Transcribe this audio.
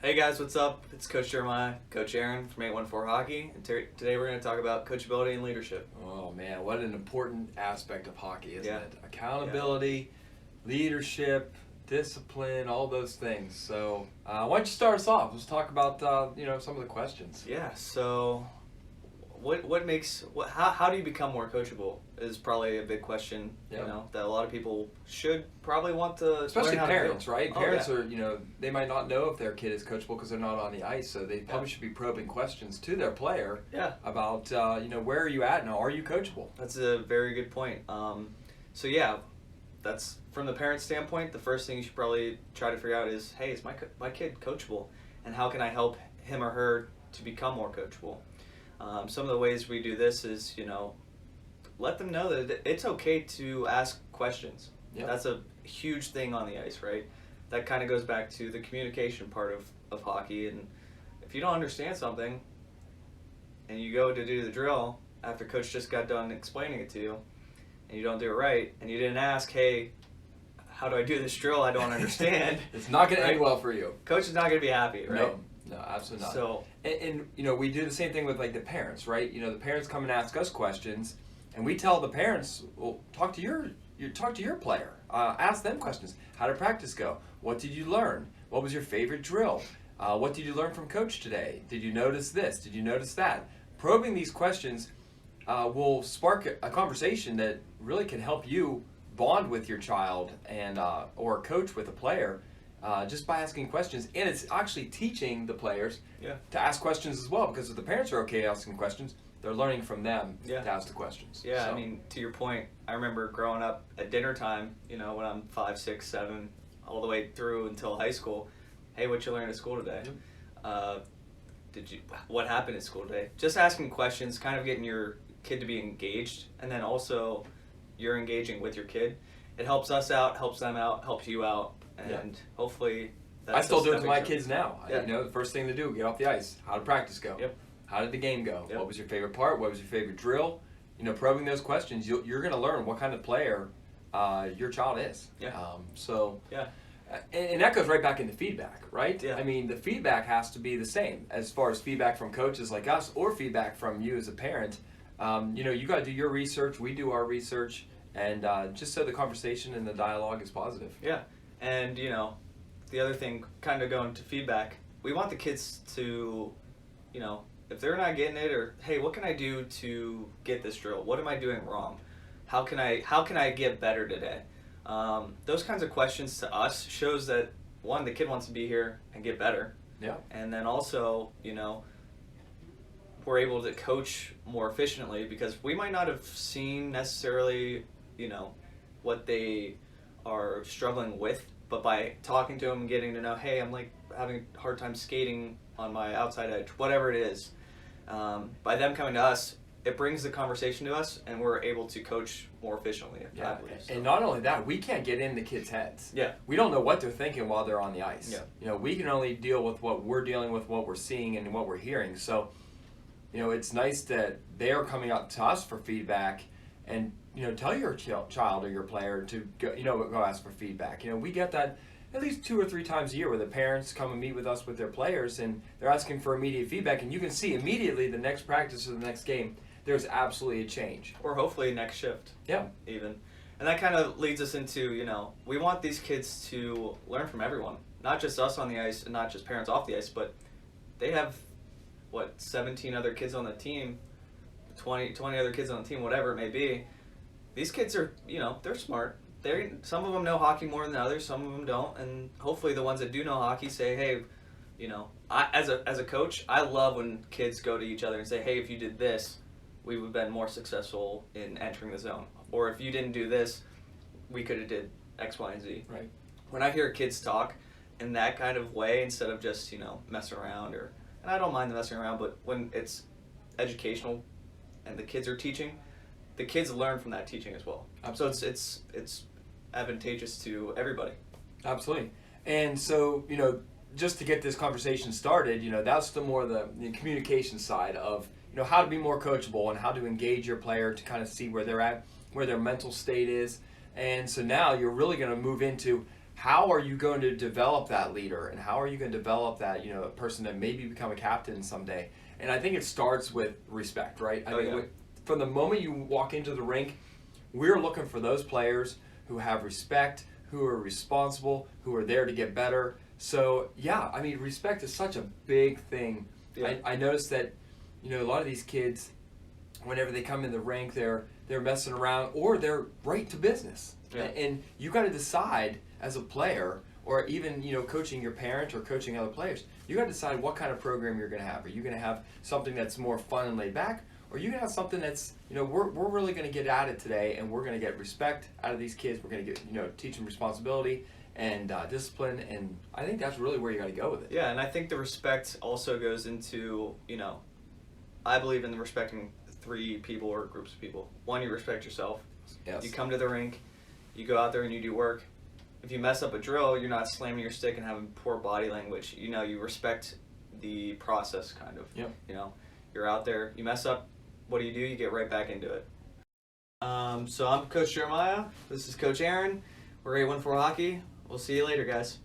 Hey guys, what's up? It's Coach Jeremiah, Coach Aaron from 814 Hockey, and today we're going to talk about coachability and leadership. Oh man, what an important aspect of hockey, isn't Yeah. it? Accountability, leadership, discipline, all those things. So why don't you start us off? Let's talk about some of the questions. Yeah. So, how do you become more coachable? Is probably a big question. Yeah. You know that a lot of people should probably want to, Especially learn how parents, to do. right? Oh, Parents yeah. are, they might not know if their kid is coachable because they're not on the ice, so they probably should be probing questions to their player Yeah. about, where are you at now? Are you coachable? That's a very good point. So yeah, that's from the parent standpoint. The first thing you should probably try to figure out is, hey, is my kid coachable, and how can I help him or her to become more coachable? Some of the ways we do this is, let them know that it's okay to ask questions. Yeah. That's a huge thing on the ice, right? That kind of goes back to the communication part of hockey. And if you don't understand something and you go to do the drill after coach just got done explaining it to you and you don't do it right and you didn't ask, hey, how do I do this drill? I don't understand. It's not going to Right? end well for you. Coach is not going to be happy, right? No, absolutely not. So, And we do the same thing with like the parents, right? The parents come and ask us questions, and we tell the parents, well, talk to your player, ask them questions. How did practice go? What did you learn? What was your favorite drill? What did you learn from coach today? Did you notice this? Did you notice that? Probing these questions will spark a conversation that really can help you bond with your child and or coach with a player. Just by asking questions, and it's actually teaching the players to ask questions as well, because if the parents are okay asking questions, they're learning from them to ask the questions. Yeah, So, I mean, to your point, I remember growing up at dinner time, when I'm 5, 6, 7, all the way through until high school. Hey, what you learned at school today? What happened at school today? Just asking questions, kind of getting your kid to be engaged, and then also you're engaging with your kid. It helps us out, helps them out, helps you out. And hopefully that's I still do it to my stepping kids now. Yeah. The first thing to do, get off the ice. How did practice go? Yep. How did the game go? Yep. What was your favorite part? What was your favorite drill? Probing those questions, you're going to learn what kind of player your child is. Yeah. Yeah. And that goes right back into feedback, right? Yeah. I mean, the feedback has to be the same as far as feedback from coaches like us or feedback from you as a parent. You got to do your research. We do our research, and just so the conversation and the dialogue is positive. Yeah. And, the other thing, kind of going to feedback, we want the kids to, if they're not getting it, or, hey, what can I do to get this drill? What am I doing wrong? How can I get better today? Those kinds of questions to us shows that, one, the kid wants to be here and get better. Yeah. And then also, we're able to coach more efficiently because we might not have seen necessarily, what they are struggling with, but by talking to them and getting to know, hey, I'm like having a hard time skating on my outside edge, whatever it is, by them coming to us, it brings the conversation to us, and we're able to coach more efficiently. Yeah, So. and not only that, we can't get in the kids' heads. Yeah. We don't know what they're thinking while they're on the ice. Yeah. We can only deal with what we're dealing with, what we're seeing, and what we're hearing. So, it's nice that they're coming up to us for feedback, and tell your child or your player to go ask for feedback. We get that at least 2 or 3 times a year where the parents come and meet with us with their players, and they're asking for immediate feedback, and you can see immediately the next practice or the next game, there's absolutely a change. Or hopefully next shift. Yeah. Even. And that kind of leads us into, we want these kids to learn from everyone. Not just us on the ice and not just parents off the ice, but they have, 17 other kids on the team, 20 other kids on the team, whatever it may be. These kids are, they're smart. Some of them know hockey more than others, some of them don't. And hopefully the ones that do know hockey say, hey, as a coach, I love when kids go to each other and say, hey, if you did this, we would have been more successful in entering the zone. Or if you didn't do this, we could have did X, Y, and Z. Right. When I hear kids talk in that kind of way, instead of just, messing around, and I don't mind the messing around, but when it's educational and the kids are teaching, the kids learn from that teaching as well. Absolutely. So it's advantageous to everybody. Absolutely. And so, just to get this conversation started, that's the communication side of, how to be more coachable and how to engage your player to kind of see where they're at, where their mental state is. And so now you're really going to move into how are you going to develop that leader, and how are you going to develop that, you know, a person that maybe become a captain someday? And I think it starts with respect, right? I mean, from the moment you walk into the rink, we're looking for those players who have respect, who are responsible, who are there to get better. So yeah, I mean, respect is such a big thing. Yeah. I noticed that, you know, a lot of these kids, whenever they come in the rink, they're messing around or they're right to business. Yeah. And you got to decide as a player, or even, you know, coaching your parent or coaching other players, you got to decide what kind of program you're going to have. Are you going to have something that's more fun and laid back, or are you going to have something that's, you know, we're really going to get at it today, and we're going to get respect out of these kids. We're going to get, you know, teach them responsibility and discipline, and I think that's really where you got to go with it. Yeah, and I think the respect also goes into, you know, I believe in respecting 3 people or groups of people. 1, you respect yourself. Yes. You come to the rink, you go out there and you do work. If you mess up a drill, you're not slamming your stick and having poor body language. You know, you respect the process, kind of. Yep. You know, you're out there, you mess up, what do? You get right back into it. So I'm Coach Jeremiah. This is Coach Aaron. We're 814 Hockey. We'll see you later, guys.